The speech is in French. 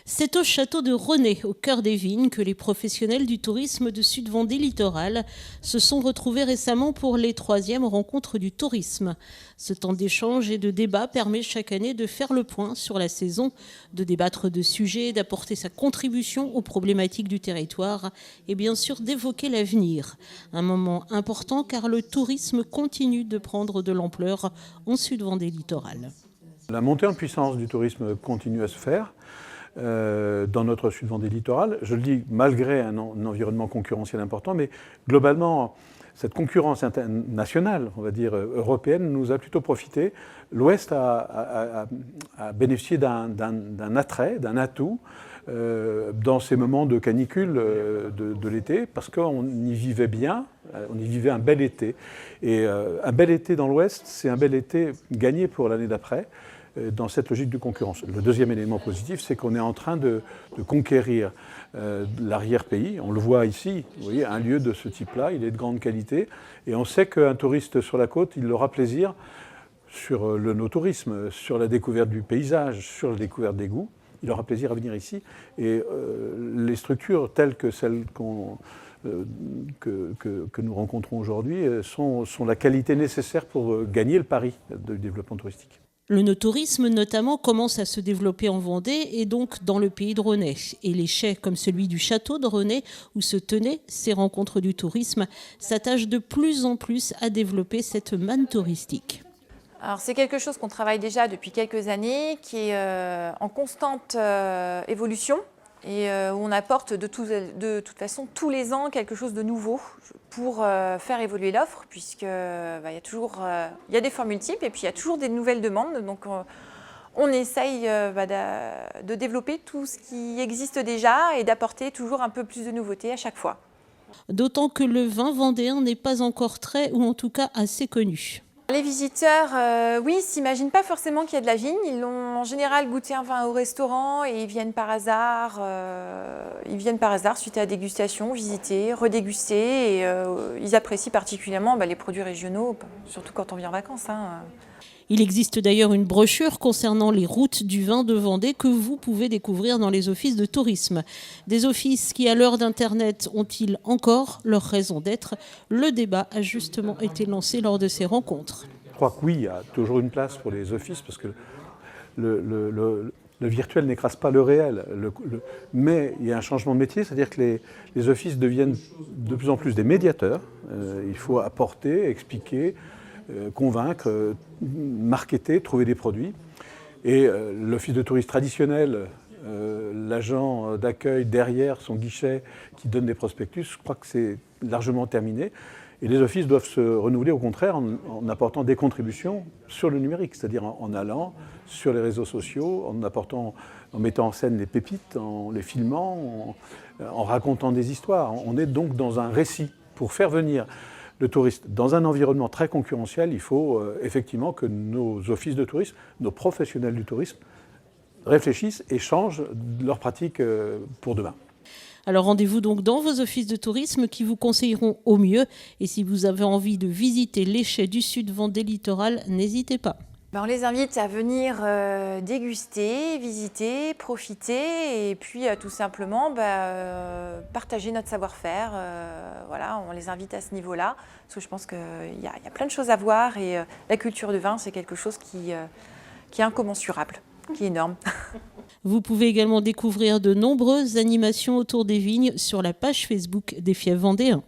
C'est au château de René, au cœur des vignes, que les professionnels du tourisme de Sud-Vendée littoral se sont retrouvés récemment pour les 3e rencontres du tourisme. Ce temps d'échange et de débat permet chaque année de faire le point sur la saison, de débattre de sujets, d'apporter sa contribution aux problématiques du territoire et bien sûr d'évoquer l'avenir. Un moment important car le tourisme continue de prendre de l'ampleur en Sud-Vendée littoral. La montée en puissance du tourisme continue à se faire dans notre Sud-Vendée littoral. Je le dis malgré un environnement concurrentiel important, mais globalement, cette concurrence internationale, on va dire européenne, nous a plutôt profité. L'Ouest a bénéficié d'un attrait, d'un atout dans ces moments de canicule de l'été, parce qu'on y vivait bien, on y vivait un bel été. Et un bel été dans l'Ouest, c'est un bel été gagné pour l'année d'après, dans cette logique de concurrence. Le deuxième élément positif, c'est qu'on est en train de conquérir l'arrière-pays. On le voit ici, vous voyez, un lieu de ce type-là, il est de grande qualité, et on sait qu'un touriste sur la côte, il aura plaisir sur le no-tourisme, sur la découverte du paysage, sur la découverte des goûts. Il aura plaisir à venir ici. Et les structures telles que celles que nous rencontrons aujourd'hui sont la qualité nécessaire pour gagner le pari du développement touristique. Le no-tourisme, notamment, commence à se développer en Vendée et donc dans le pays de René. Et les chais comme celui du château de René, où se tenaient ces rencontres du tourisme, s'attachent de plus en plus à développer cette manne touristique. Alors c'est quelque chose qu'on travaille déjà depuis quelques années, qui est en constante évolution et où on apporte de toute façon tous les ans quelque chose de nouveau pour faire évoluer l'offre, puisque il y a des formules types et puis il y a toujours des nouvelles demandes. Donc on essaye de développer tout ce qui existe déjà et d'apporter toujours un peu plus de nouveautés à chaque fois. D'autant que le vin vendéen n'est pas encore très, ou en tout cas assez connu. Les visiteurs, oui, s'imaginent pas forcément qu'il y a de la vigne. Ils ont en général goûté un vin au restaurant et ils viennent par hasard. Suite à la dégustation, visiter, redéguster. Et ils apprécient particulièrement les produits régionaux, surtout quand on vient en vacances. Il existe d'ailleurs une brochure concernant les routes du vin de Vendée que vous pouvez découvrir dans les offices de tourisme. Des offices qui, à l'heure d'Internet, ont-ils encore leur raison d'être? Le débat a justement été lancé lors de ces rencontres. Je crois que oui, il y a toujours une place pour les offices, parce que le virtuel n'écrase pas le réel. Mais il y a un changement de métier, c'est-à-dire que les offices deviennent de plus en plus des médiateurs. Il faut apporter, expliquer, convaincre, marketer, trouver des produits. Et l'office de tourisme traditionnel, l'agent d'accueil derrière son guichet qui donne des prospectus, je crois que c'est largement terminé. Et les offices doivent se renouveler au contraire en apportant des contributions sur le numérique, c'est-à-dire en allant sur les réseaux sociaux, en mettant en scène les pépites, en les filmant, en racontant des histoires. On est donc dans un récit pour faire venir le touriste. Dans un environnement très concurrentiel, il faut effectivement que nos offices de tourisme, nos professionnels du tourisme, réfléchissent et changent leurs pratiques pour demain. Alors rendez-vous donc dans vos offices de tourisme qui vous conseilleront au mieux. Et si vous avez envie de visiter les chais du Sud-Vendée littoral, n'hésitez pas. On les invite à venir déguster, visiter, profiter et puis tout simplement partager notre savoir-faire. Voilà, on les invite à ce niveau-là parce que je pense qu'il y a plein de choses à voir et la culture du vin, c'est quelque chose qui est incommensurable, qui est énorme. Vous pouvez également découvrir de nombreuses animations autour des vignes sur la page Facebook des Fiefs Vendéens.